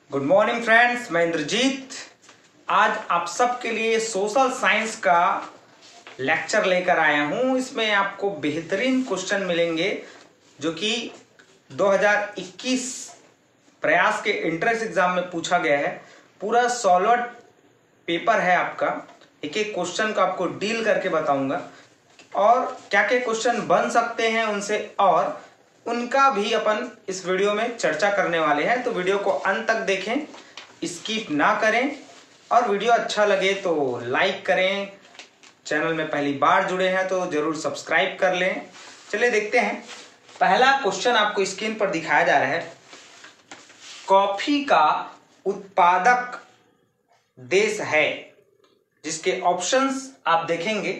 Good morning friends, मैं इंद्रजीत आज आप सबके लिए सोशल साइंस का लेक्चर लेकर आया हूं। इसमें आपको बेहतरीन क्वेश्चन मिलेंगे जो कि 2021 प्रयास के एंट्रेंस एग्जाम में पूछा गया है। पूरा सॉल्व पेपर है आपका। एक एक क्वेश्चन को आपको डील करके बताऊंगा और क्या क्या क्वेश्चन बन सकते हैं उनसे, और उनका भी अपन इस वीडियो में चर्चा करने वाले हैं। तो वीडियो को अंत तक देखें, स्किप ना करें, और वीडियो अच्छा लगे तो लाइक करें। चैनल में पहली बार जुड़े हैं तो जरूर सब्सक्राइब कर लें। चलिए देखते हैं। पहला क्वेश्चन आपको स्क्रीन पर दिखाया जा रहा है। कॉफी का उत्पादक देश है, जिसके ऑप्शंस आप देखेंगे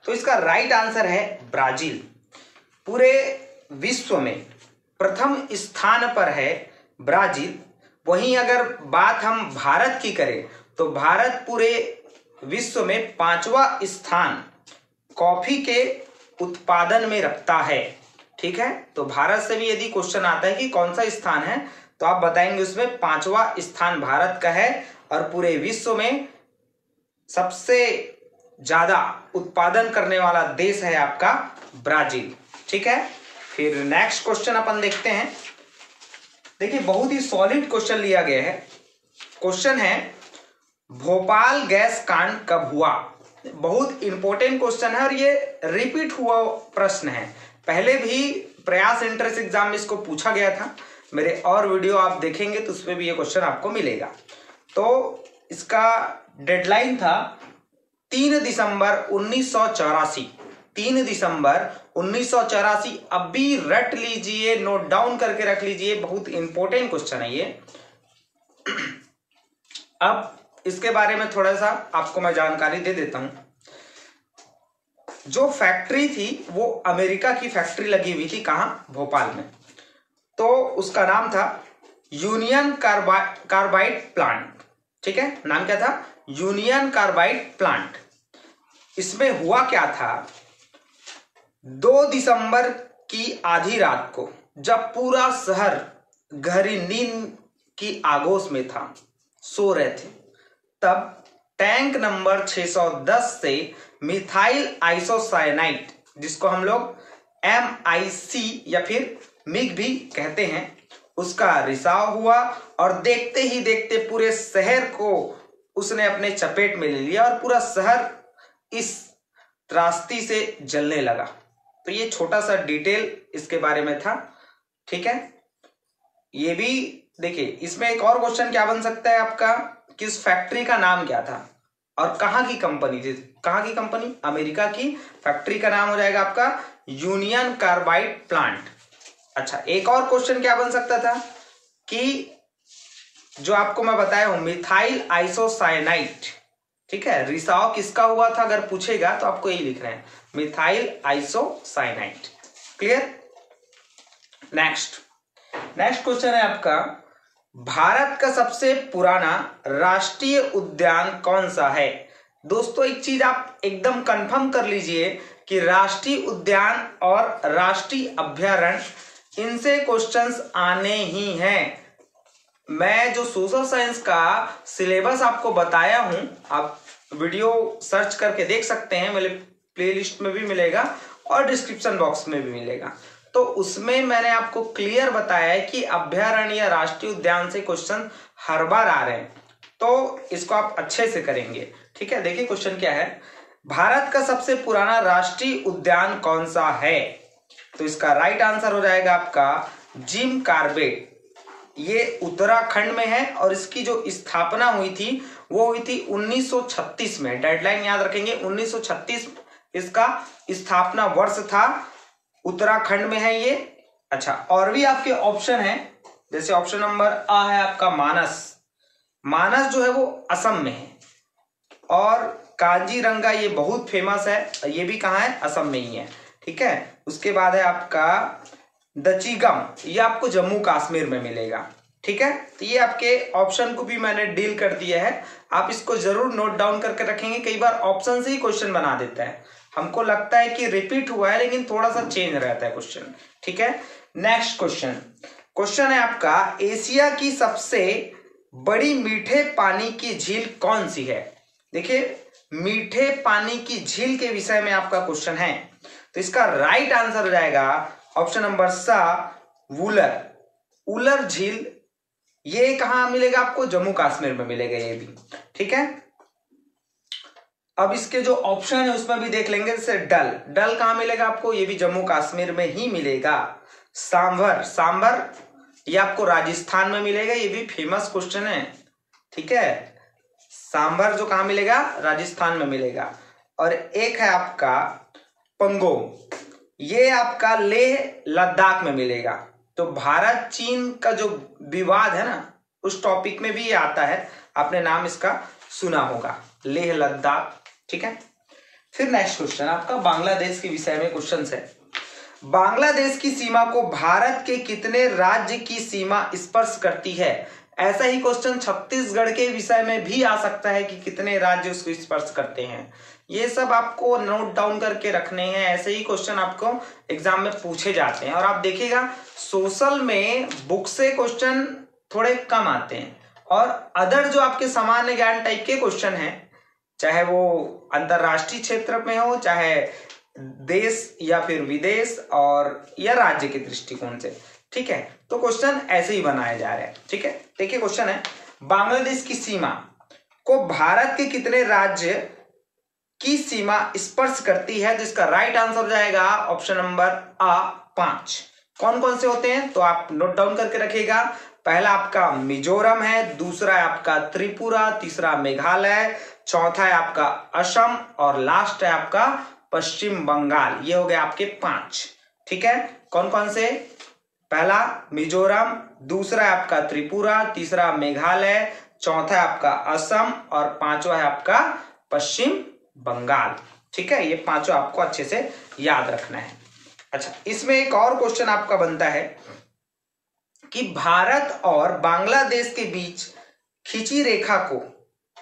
तो इसका राइट आंसर है ब्राजील। पूरे विश्व में प्रथम स्थान पर है ब्राजील। वहीं अगर बात हम भारत की करें तो भारत पूरे विश्व में 5वां स्थान कॉफी के उत्पादन में रखता है। ठीक है, तो भारत से भी यदि क्वेश्चन आता है कि कौन सा स्थान है तो आप बताएंगे उसमें 5वां स्थान भारत का है, और पूरे विश्व में सबसे ज्यादा उत्पादन करने वाला देश है आपका ब्राजील। ठीक है, फिर नेक्स्ट क्वेश्चन अपन देखते हैं। देखिए, बहुत ही सॉलिड क्वेश्चन लिया गया है। क्वेश्चन है, भोपाल गैस कांड कब हुआ? बहुत इंपॉर्टेंट क्वेश्चन है और ये रिपीट हुआ प्रश्न है। पहले भी प्रयास एंट्रेंस एग्जाम में इसको पूछा गया था। मेरे और वीडियो आप देखेंगे तो उसमें भी ये क्वेश्चन आपको मिलेगा। तो इसका डेडलाइन था 3 दिसंबर 1984। 3 दिसंबर 1984। अभी रट लीजिए, नोट डाउन करके रख लीजिए, बहुत इंपॉर्टेंट क्वेश्चन है ये। अब इसके बारे में थोड़ा सा आपको मैं जानकारी दे देता हूं। जो फैक्ट्री थी वो अमेरिका की फैक्ट्री लगी हुई थी। कहां? भोपाल में। तो उसका नाम था यूनियन कार्बाइड प्लांट। ठीक है, नाम क्या था? Union carbide plant. इसमें हुआ क्या था, 2 दिसंबर की आधी रात को जब पूरा शहर गहरी नींद की आगोश में था, सो रहे थे, तब टैंक नंबर 610 से मिथाइल आइसोसाइनाइड, जिसको हम लोग MIC या फिर मिग भी कहते हैं, उसका रिसाव हुआ और देखते ही देखते पूरे शहर को उसने अपने चपेट में ले लिया और पूरा शहर इस त्रासदी से जलने लगा। तो ये छोटा सा डिटेल इसके बारे में था। ठीक है, ये भी देखिए। इसमें एक और क्वेश्चन क्या बन सकता है आपका, कि उस फैक्ट्री का नाम क्या था और कहां की कंपनी थी? कहां की कंपनी? अमेरिका की। फैक्ट्री का नाम हो जाएगा आपका यूनियन कार्बाइड प्लांट। अच्छा, एक और क्वेश्चन क्या बन सकता था कि जो आपको मैं बताया हूं, मिथाइल आइसोसाइनाइड। ठीक है, रिसाव किसका हुआ था अगर पूछेगा तो आपको यही लिख रहे हैं, methyl isocyanide. Clear? Next question है आपका, भारत का सबसे पुराना राष्ट्रीय उद्यान कौन सा है? दोस्तों, एक चीज आप एकदम कंफर्म कर लीजिए कि राष्ट्रीय उद्यान और राष्ट्रीय अभयारण्य, इनसे क्वेश्चंस आने ही हैं। मैं जो सोशल साइंस का सिलेबस आपको बताया हूं, आप वीडियो सर्च करके देख सकते हैं, मेरे प्लेलिस्ट में भी मिलेगा और डिस्क्रिप्शन बॉक्स में भी मिलेगा। तो उसमें मैंने आपको क्लियर बताया है कि अभयारण्य या राष्ट्रीय उद्यान से क्वेश्चन हर बार आ रहे हैं, तो इसको आप अच्छे से करेंगे। ठीक है, देखिए क्वेश्चन क्या है, भारत का सबसे पुराना राष्ट्रीय उद्यान कौन सा है? तो इसका राइट आंसर हो जाएगा आपका जिम कॉर्बेट। ये उत्तराखंड में है और इसकी जो स्थापना हुई थी वो हुई थी 1936 में। डेडलाइन याद रखेंगे, 1936 इसका स्थापना वर्ष था। उत्तराखंड में है ये। अच्छा, और भी आपके ऑप्शन है, जैसे ऑप्शन नंबर A है आपका मानस। मानस जो है वो असम में है, और काजीरंगा ये बहुत फेमस है, ये भी कहाँ है? असम में ही है। ठीक है, उसके बाद है आपका दचिगम, ये आपको जम्मू कश्मीर में मिलेगा। ठीक है, तो ये आपके ऑप्शन को भी मैंने डील कर दिया है, आप इसको जरूर नोट डाउन करके रखेंगे। कई बार ऑप्शन से ही क्वेश्चन बना देता है, हमको लगता है कि रिपीट हुआ है लेकिन थोड़ा सा चेंज रहता है क्वेश्चन। ठीक है, नेक्स्ट क्वेश्चन है आपका, एशिया की सबसे बड़ी मीठे पानी की झील कौन सी है? देखिए, मीठे पानी की झील के विषय में आपका क्वेश्चन है, तो इसका राइट आंसर हो जाएगा ऑप्शन नंबर सा, वुलर। उलर झील, ये कहां मिलेगा आपको? जम्मू कश्मीर में मिलेगा ये भी, ठीक है। अब इसके जो ऑप्शन है उसमें भी देख लेंगे, जैसे डल, डल कहां मिलेगा आपको? ये भी जम्मू कश्मीर में ही मिलेगा। सांभर, सांभर ये आपको राजस्थान में मिलेगा, ये भी फेमस क्वेश्चन है, ठीक है। सांभर जो कहां मिलेगा? राजस्थान में मिलेगा। और एक है आपका पंगोंग, ये आपका लेह लद्दाख में मिलेगा। तो भारत चीन का जो विवाद है ना, उस टॉपिक में भी ये आता है, आपने नाम इसका सुना होगा, लेह लद्दाख, ठीक है। फिर नेक्स्ट क्वेश्चन आपका बांग्लादेश के विषय में क्वेश्चन है। बांग्लादेश की सीमा को भारत के कितने राज्य की सीमा स्पर्श करती है? ऐसा ही क्वेश्चन छत्तीसगढ़ के विषय में भी आ सकता है कि कितने राज्य उसको स्पर्श करते हैं। ये सब आपको नोट डाउन करके रखने हैं, ऐसे ही क्वेश्चन आपको एग्जाम में पूछे जाते हैं। और आप देखिएगा सोशल में बुक से क्वेश्चन थोड़े कम आते हैं, और अदर जो आपके सामान्य ज्ञान टाइप के क्वेश्चन हैं, चाहे वो अंतरराष्ट्रीय क्षेत्र में हो, चाहे देश या फिर विदेश और या राज्य के दृष्टिकोण से, ठीक है, तो क्वेश्चन ऐसे ही बनाए जा रहे हैं, ठीक है। देखिए क्वेश्चन है, बांग्लादेश की सीमा को भारत के कितने राज्य की सीमा स्पर्श करती है? तो इसका राइट आंसर हो जाएगा ऑप्शन नंबर आ, 5। कौन कौन से होते हैं तो आप नोट डाउन करके रखिएगा। पहला आपका मिजोरम है, दूसरा है आपका त्रिपुरा, तीसरा मेघालय, चौथा है आपका असम, और लास्ट है आपका पश्चिम बंगाल। ये हो गए आपके 5, ठीक है। कौन कौन से? पहला मिजोरम, दूसरा है आपका त्रिपुरा, तीसरा मेघालय, चौथा है आपका असम, और पांचवा है आपका पश्चिम बंगाल, ठीक है। ये पांचों आपको अच्छे से याद रखना है। अच्छा, इसमें एक और क्वेश्चन आपका बनता है कि भारत और बांग्लादेश के बीच खींची रेखा को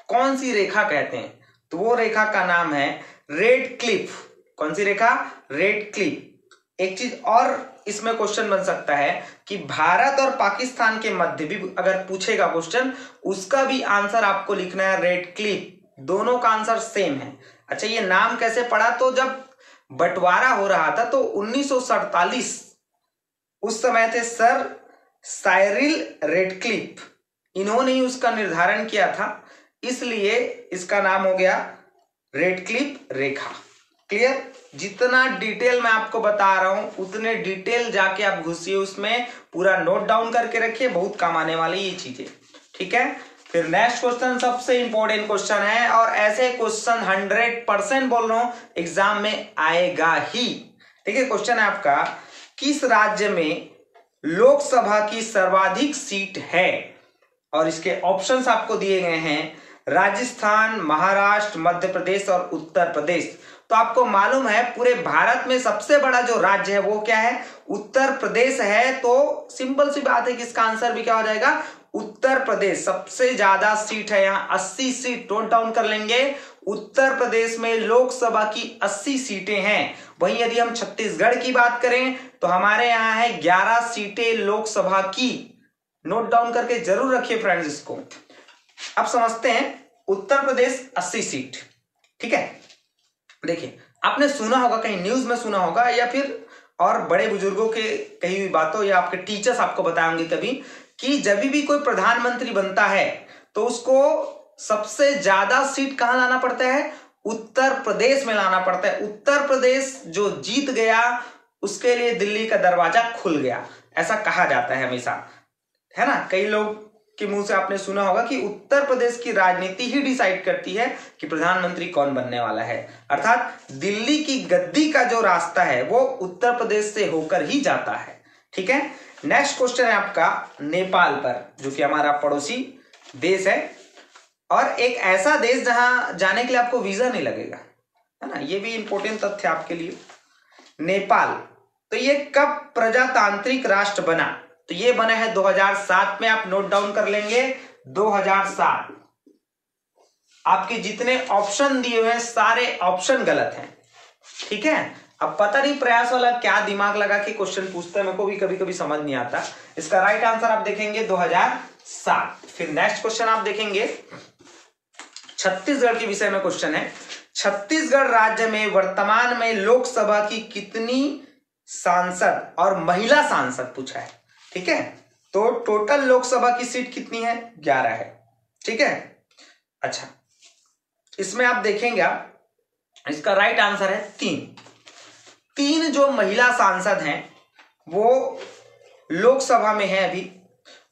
कौन सी रेखा कहते हैं? तो वो रेखा का नाम है रेड क्लिफ। कौन सी रेखा? Red Cliff. एक चीज और इसमें क्वेश्चन बन सकता है कि भारत और पाकिस्तान के मध्य भी अगर पूछेगा क्वेश्चन, उसका भी आंसर आपको लिखना है रेड क्लिफ। दोनों का आंसर सेम है। अच्छा, ये नाम कैसे पड़ा? तो जब बंटवारा हो रहा था तो 1947 उस समय थे सर साइरिल रेडक्लिफ, इन्होंने ही उसका निर्धारण किया था, इसलिए इसका नाम हो गया रेडक्लिफ रेखा। क्लियर? जितना डिटेल मैं आपको बता रहा हूं उतने डिटेल जाके आप घुसिए उसमें, पूरा नोट डाउन करके रखिए, बहुत काम आने वाली ये चीजें, ठीक है। फिर नेक्स्ट क्वेश्चन सबसे इंपॉर्टेंट क्वेश्चन है, और ऐसे क्वेश्चन 100% बोल रहा हूं एग्जाम में आएगा ही। देखिए क्वेश्चन है आपका, किस राज्य में लोकसभा की सर्वाधिक सीट है? और इसके ऑप्शंस आपको दिए गए हैं राजस्थान, महाराष्ट्र, मध्य प्रदेश और उत्तर प्रदेश। तो आपको मालूम है पूरे भारत में सबसे बड़ा जो राज्य है वो क्या है? उत्तर प्रदेश है। तो सिंपल सी बात है कि इसका आंसर भी क्या हो जाएगा? उत्तर प्रदेश। सबसे ज्यादा सीट है यहाँ, 80 सीट। नोट डाउन कर लेंगे, उत्तर प्रदेश में लोकसभा की 80 सीटें हैं। वहीं यदि हम छत्तीसगढ़ की बात करें तो हमारे यहाँ है 11 सीटें लोकसभा की। नोट डाउन करके जरूर रखिए फ्रेंड्स इसको। अब समझते हैं उत्तर प्रदेश 80 सीट, ठीक है। देखिए आपने सुना होगा, कहीं न्यूज में सुना होगा, या फिर और बड़े बुजुर्गों के कही हुई बातों, या आपके टीचर्स आपको बताएंगे कभी, कि जब भी कोई प्रधानमंत्री बनता है तो उसको सबसे ज्यादा सीट कहां लाना पड़ता है? उत्तर प्रदेश में लाना पड़ता है। उत्तर प्रदेश जो जीत गया उसके लिए दिल्ली का दरवाजा खुल गया, ऐसा कहा जाता है हमेशा, है ना। कई लोग के मुंह से आपने सुना होगा कि उत्तर प्रदेश की राजनीति ही डिसाइड करती है कि प्रधानमंत्री कौन बनने वाला है। अर्थात दिल्ली की गद्दी का जो रास्ता है वो उत्तर प्रदेश से होकर ही जाता है, ठीक है। नेक्स्ट क्वेश्चन है आपका नेपाल पर, जो कि हमारा पड़ोसी देश है, और एक ऐसा देश जहां जाने के लिए आपको वीजा नहीं लगेगा, है ना। ये भी इंपॉर्टेंट तथ्य आपके लिए। नेपाल, तो ये कब प्रजातांत्रिक राष्ट्र बना? तो ये बना है 2007 में। आप नोट डाउन कर लेंगे 2007। आपके जितने ऑप्शन दिए हुए हैं सारे ऑप्शन गलत हैं, ठीक है। अब पता नहीं प्रयास वाला क्या दिमाग लगा के क्वेश्चन पूछता है, मेरे को भी कभी कभी समझ नहीं आता। इसका राइट आंसर आप देखेंगे 2007। फिर नेक्स्ट क्वेश्चन आप देखेंगे, छत्तीसगढ़ के विषय में क्वेश्चन है। छत्तीसगढ़ राज्य में वर्तमान में लोकसभा की कितनी सांसद और महिला सांसद पूछा है, ठीक है। तो टोटल लोकसभा की सीट कितनी है, 11 है, ठीक है। अच्छा, इसमें आप देखेंगे, इसका राइट आंसर है 3 जो महिला सांसद हैं वो लोकसभा में है अभी।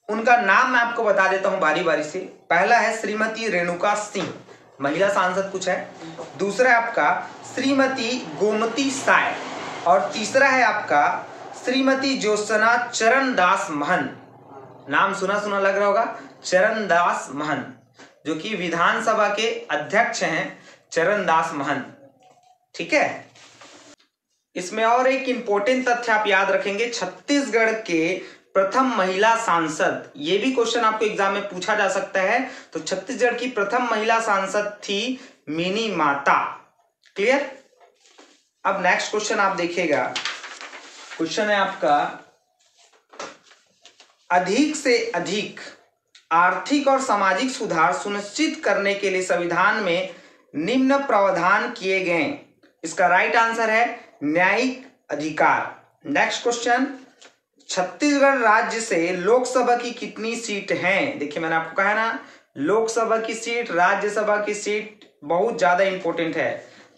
उनका नाम मैं आपको बता देता हूं बारी बारी से। पहला है श्रीमती रेणुका सिंह, महिला सांसद कुछ है। दूसरा है आपका श्रीमती गोमती साय, और तीसरा है आपका श्रीमती ज्योत्सना चरणदास महंत। नाम सुना सुना लग रहा होगा, चरणदास महंत, जो कि विधानसभा के अध्यक्ष हैं, चरणदास महंत, ठीक है। इसमें और एक इंपॉर्टेंट तथ्य आप याद रखेंगे, छत्तीसगढ़ के प्रथम महिला सांसद, ये भी क्वेश्चन आपको एग्जाम में पूछा जा सकता है। तो छत्तीसगढ़ की प्रथम महिला सांसद थी मिनी माता। क्लियर। अब नेक्स्ट क्वेश्चन आप देखिएगा, क्वेश्चन है आपका, अधिक से अधिक आर्थिक और सामाजिक सुधार सुनिश्चित करने के लिए संविधान में निम्न प्रावधान किए गए। इसका राइट आंसर है न्यायिक अधिकार। नेक्स्ट क्वेश्चन, छत्तीसगढ़ राज्य से लोकसभा की कितनी सीट हैं। देखिए मैंने आपको कहा ना, लोकसभा की सीट, राज्यसभा की सीट बहुत ज्यादा इंपॉर्टेंट है।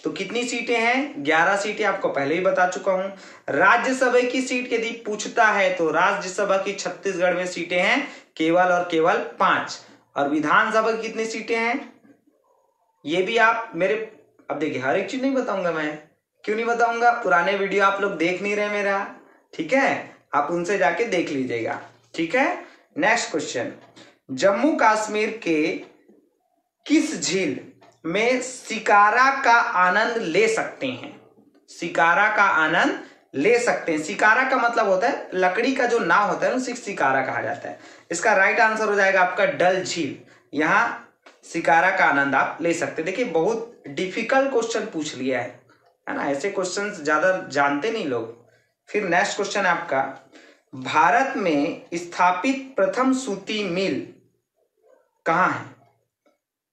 तो कितनी सीटें हैं, 11 सीटें आपको पहले ही बता चुका हूं। राज्यसभा की सीट यदि पूछता है तो राज्यसभा की छत्तीसगढ़ में सीटें हैं केवल और केवल 5। और विधानसभा की कितनी सीटें हैं ये भी आप मेरे, अब देखिए हर एक चीज नहीं बताऊंगा मैं, क्यों नहीं बताऊंगा, पुराने वीडियो आप लोग देख नहीं रहे मेरा, ठीक है, आप उनसे जाके देख लीजिएगा, ठीक है। नेक्स्ट क्वेश्चन, जम्मू कश्मीर के किस झील में शिकारा का आनंद ले सकते हैं। शिकारा का आनंद ले सकते हैं। शिकारा का मतलब होता है लकड़ी का जो नाव होता है उसे शिकारा कहा जाता है। इसका राइट आंसर हो जाएगा आपका डल झील। यहां शिकारा का आनंद आप ले सकते हैं। देखिए बहुत डिफिकल्ट क्वेश्चन पूछ लिया है ना, ऐसे क्वेश्चन ज्यादा जानते नहीं लोग। फिर नेक्स्ट क्वेश्चन है आपका, भारत में स्थापित प्रथम सूती मिल कहां है।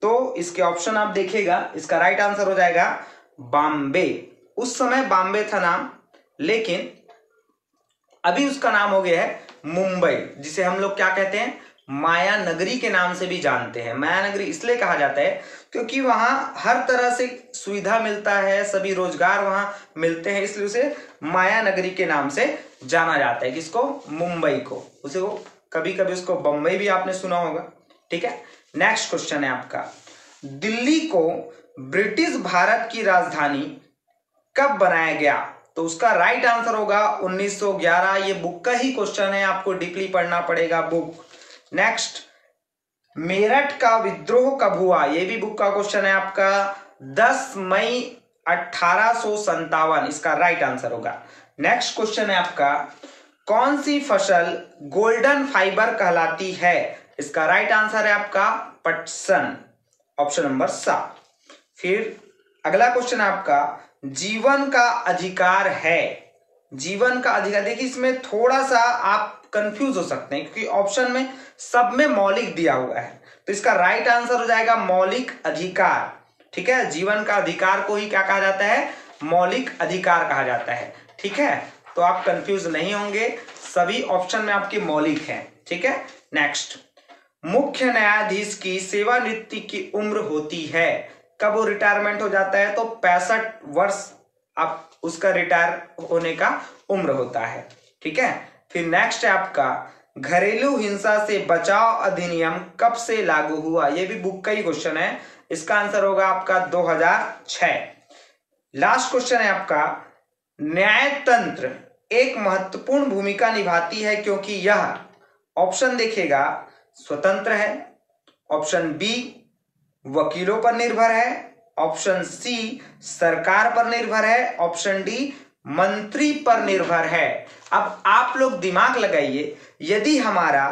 तो इसके ऑप्शन आप देखिएगा, इसका राइट आंसर हो जाएगा बॉम्बे। उस समय बॉम्बे था नाम, लेकिन अभी उसका नाम हो गया है मुंबई, जिसे हम लोग क्या कहते हैं, माया नगरी के नाम से भी जानते हैं। माया नगरी इसलिए कहा जाता है क्योंकि वहां हर तरह से सुविधा मिलता है, सभी रोजगार वहां मिलते हैं, इसलिए उसे माया नगरी के नाम से जाना जाता है। किसको, मुंबई को। उसे वो कभी कभी उसको बंबई भी आपने सुना होगा, ठीक है। नेक्स्ट क्वेश्चन है आपका, दिल्ली को ब्रिटिश भारत की राजधानी कब बनाया गया। तो उसका राइट आंसर होगा 1911। ये बुक का ही क्वेश्चन है, आपको डीपली पढ़ना पड़ेगा बुक। नेक्स्ट, मेरठ का विद्रोह कब हुआ, ये भी बुक का क्वेश्चन है आपका, 10 मई 1857। इसका राइट आंसर होगा। नेक्स्ट क्वेश्चन है आपका, कौन सी फसल गोल्डन फाइबर कहलाती है। इसका राइट आंसर है आपका पटसन, ऑप्शन नंबर 7। फिर अगला क्वेश्चन है आपका, जीवन का अधिकार है। जीवन का अधिकार, देखिए इसमें थोड़ा सा आप कंफ्यूज हो सकते हैं क्योंकि ऑप्शन में सब में मौलिक दिया हुआ है। तो इसका राइट आंसर हो जाएगा मौलिक अधिकार, ठीक है। जीवन का अधिकार को ही क्या कहा जाता है, मौलिक अधिकार कहा जाता है, ठीक है। तो आप कंफ्यूज नहीं होंगे, सभी ऑप्शन में आपके मौलिक हैं, ठीक है। नेक्स्ट, मुख्य न्यायाधीश की सेवानिवृत्ति की उम्र होती है, कब वो रिटायरमेंट हो जाता है, तो 65 वर्ष आप उसका रिटायर होने का उम्र होता है, ठीक है। फिर नेक्स्ट है आपका, घरेलू हिंसा से बचाव अधिनियम कब से लागू हुआ। यह भी बुक का ही क्वेश्चन है, इसका आंसर होगा आपका 2006। लास्ट क्वेश्चन है आपका, न्यायतंत्र एक महत्वपूर्ण भूमिका निभाती है क्योंकि यह, ऑप्शन देखिएगा, स्वतंत्र है, ऑप्शन बी वकीलों पर निर्भर है, ऑप्शन सी सरकार पर निर्भर है, ऑप्शन डी मंत्री पर निर्भर है। अब आप लोग दिमाग लगाइए, यदि हमारा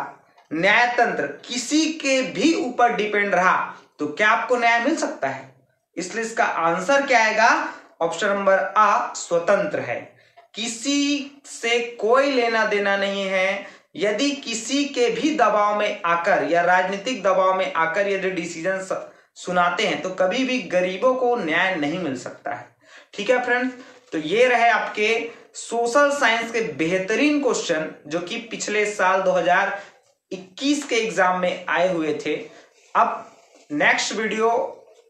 न्यायतंत्र किसी के भी ऊपर डिपेंड रहा तो क्या आपको न्याय मिल सकता है। इसलिए इसका आंसर क्या आएगा, ऑप्शन नंबर आ स्वतंत्र है। किसी से कोई लेना देना नहीं है। यदि किसी के भी दबाव में आकर या राजनीतिक दबाव में आकर यदि डिसीजन सुनाते हैं तो कभी भी गरीबों को न्याय नहीं मिल सकता है। ठीक है फ्रेंड्स, तो ये रहे आपके सोशल साइंस के बेहतरीन क्वेश्चन जो कि पिछले साल 2021 के एग्जाम में आए हुए थे। अब नेक्स्ट वीडियो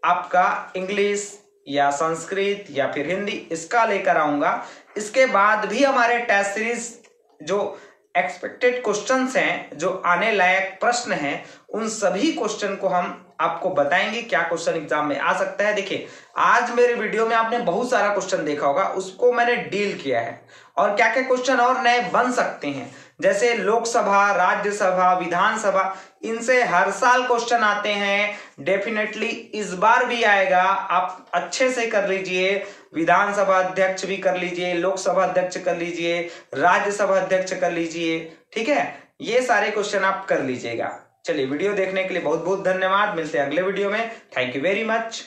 आपका इंग्लिश या संस्कृत या फिर हिंदी इसका लेकर आऊंगा। इसके बाद भी हमारे टेस्ट सीरीज जो एक्सपेक्टेड क्वेश्चंस हैं, जो आने लायक प्रश्न हैं, उन सभी क्वेश्चन को हम आपको बताएंगे क्या क्वेश्चन एग्जाम में आ सकता है। देखिए, आज मेरे वीडियो में आपने बहुत सारा क्वेश्चन देखा होगा, उसको मैंने डील किया है और क्या क्या क्वेश्चन और नए बन सकते हैं, जैसे लोकसभा, राज्यसभा, विधानसभा, इनसे हर साल क्वेश्चन आते हैं। डेफिनेटली इस बार भी आएगा। आप अच्छे से कर लीजिए, विधानसभा अध्यक्ष भी कर लीजिए, लोकसभा अध्यक्ष कर लीजिए, राज्यसभा अध्यक्ष कर लीजिए। ठीक है, ये सारे क्वेश्चन आप कर लीजिएगा। चलिए, वीडियो देखने के लिए बहुत बहुत धन्यवाद। मिलते हैं अगले वीडियो में। Thank you very much.